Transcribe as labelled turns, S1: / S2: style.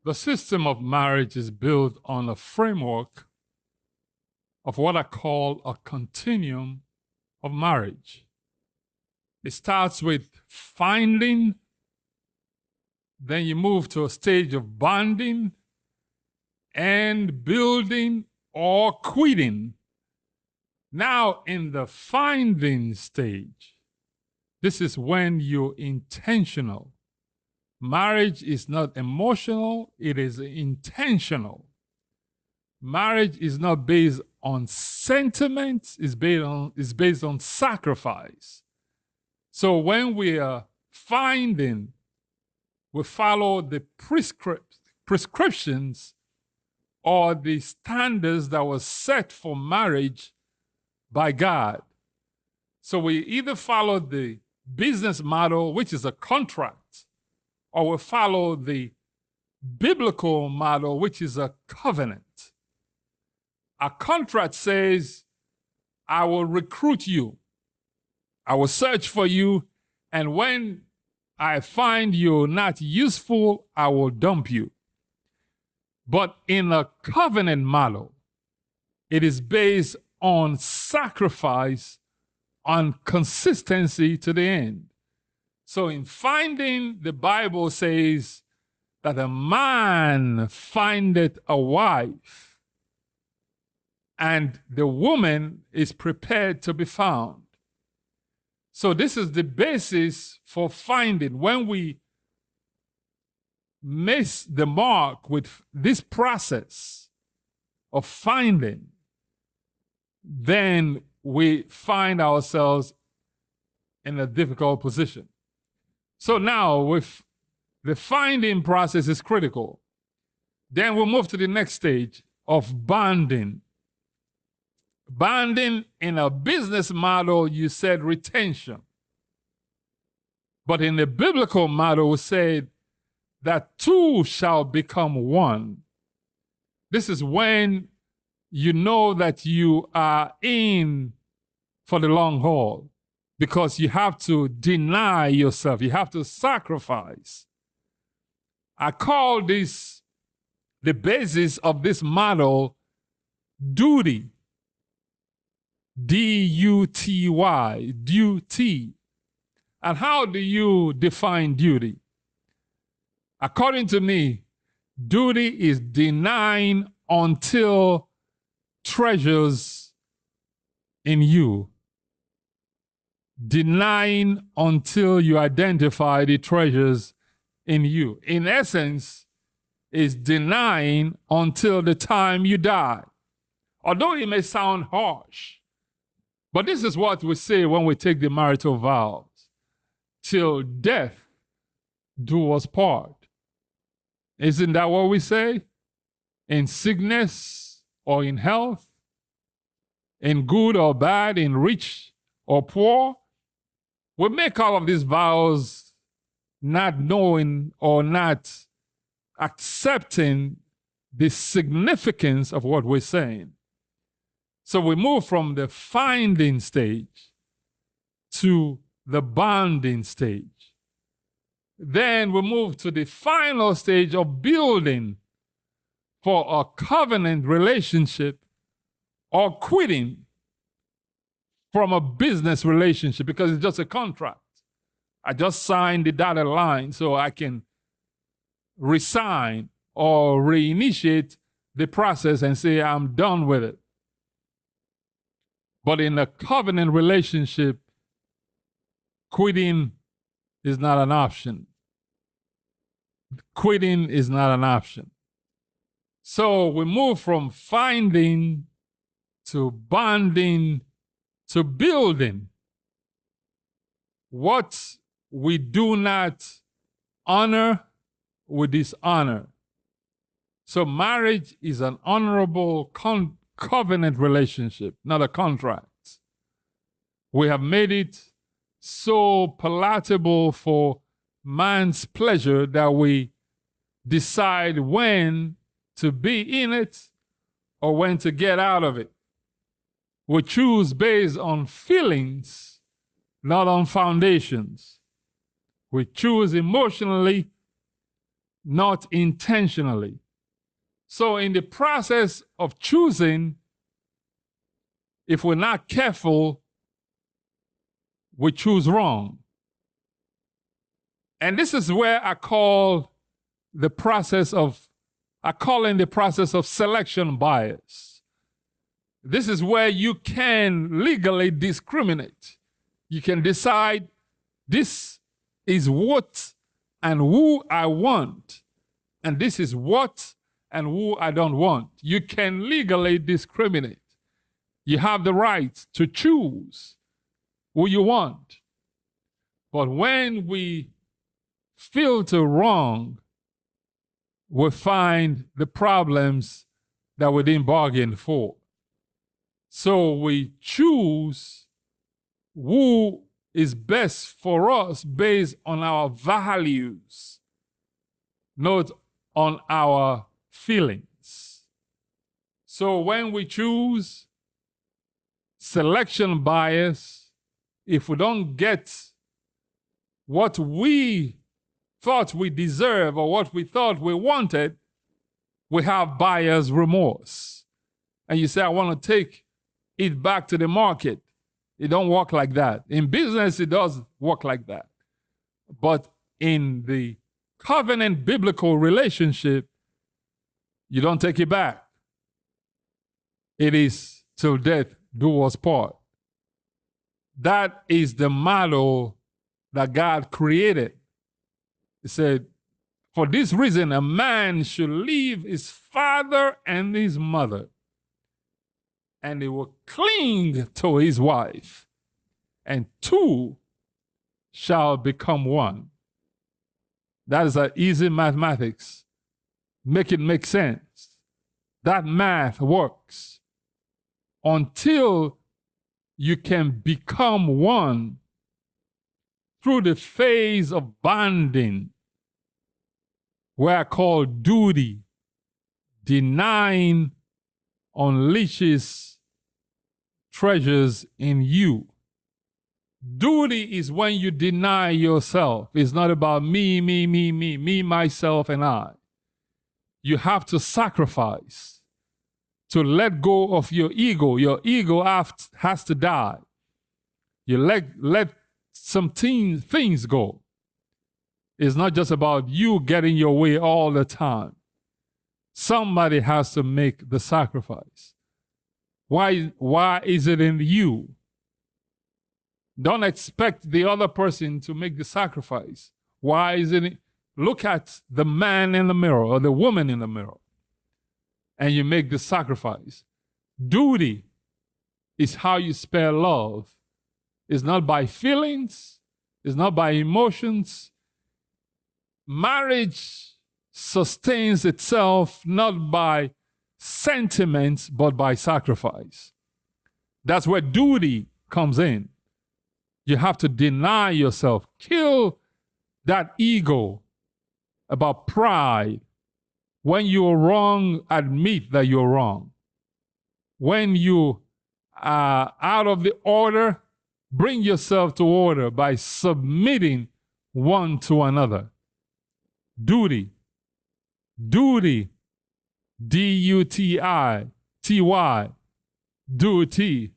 S1: The system of marriage is built on a framework of what I call a continuum of marriage. It starts with finding, then you move to a stage of bonding and building or quitting. Now, in the finding stage, this is when you're intentional. Marriage is not emotional, it is intentional. Marriage is not based on sentiments, it's based on sacrifice. So when we are finding, we follow the prescriptions or the standards that were set for marriage by God. So we either follow the business model, which is a contract, or we follow the biblical model, which is a covenant. A contract says, I will recruit you, I will search for you, and when I find you not useful, I will dump you. But in a covenant model, it is based on sacrifice, on consistency to the end. So in finding, the Bible says that a man findeth a wife, and the woman is prepared to be found. So this is the basis for finding. When we miss the mark with this process of finding, then we find ourselves in a difficult position. So now, with the finding process is critical, then we'll move to the next stage of bonding. Bonding in a business model, you said retention. But in the biblical model, we said that two shall become one. This is when you know that you are in for the long haul, because you have to deny yourself, you have to sacrifice. I call this, the basis of this model, duty. D-U-T-Y, duty. And how do you define duty? According to me, duty is denying until treasures in you. Denying until you identify the treasures in you. In essence, is denying until the time you die. Although it may sound harsh, but this is what we say when we take the marital vows. Till death do us part. Isn't that what we say? In sickness or in health, in good or bad, in rich or poor, we make all of these vows not knowing or not accepting the significance of what we're saying. So we move from the finding stage to the bonding stage. Then we move to the final stage of building for a covenant relationship or quitting from a business relationship, because it's just a contract. I just signed the dotted line so I can resign or reinitiate the process and say I'm done with it. But in a covenant relationship, quitting is not an option. Quitting is not an option. So we move from finding to bonding to building. What we do not honor, we dishonor. So marriage is an honorable covenant relationship, not a contract. We have made it so palatable for man's pleasure that we decide when to be in it or when to get out of it. We choose based on feelings, not on foundations. We choose emotionally not intentionally. So in the process of choosing, if we're not careful, we choose wrong. And this is where I call in the process of selection bias. This is where you can legally discriminate. You can decide this is what and who I want, and this is what and who I don't want. You can legally discriminate. You have the right to choose who you want. But when we filter wrong, we find the problems that we didn't bargain for. So we choose who is best for us based on our values, not on our feelings. So when we choose selection bias, if we don't get what we thought we deserve or what we thought we wanted, we have buyer's remorse. And you say, I want to take it back to the market. It don't work like that. In business, it does work like that. But in the covenant biblical relationship, you don't take it back. It is till death do us part. That is the model that God created. He said, for this reason, a man should leave his father and his mother, and he will cling to his wife, and two shall become one. That is an easy mathematics. Make it make sense. That math works until you can become one through the phase of bonding, where I call duty. Denying unleashes treasures in you. Duty is when you deny yourself. It's not about me, myself, and I. You have to sacrifice to let go of your ego. Your ego has to die. You let some things go. It's not just about you getting your way all the time. Somebody has to make the sacrifice. Why is it in you? Don't expect the other person to make the sacrifice. Why is it? Look at the man in the mirror or the woman in the mirror, and you make the sacrifice. Duty is how you spell love. It's not by feelings. It's not by emotions. Marriage sustains itself not by sentiments, but by sacrifice. That's where duty comes in. You have to deny yourself, kill that ego about pride. When you're wrong, admit that you're wrong. When you are out of the order, bring yourself to order by submitting one to another. Duty. Duty. D-U-T-I-T-Y. Duty.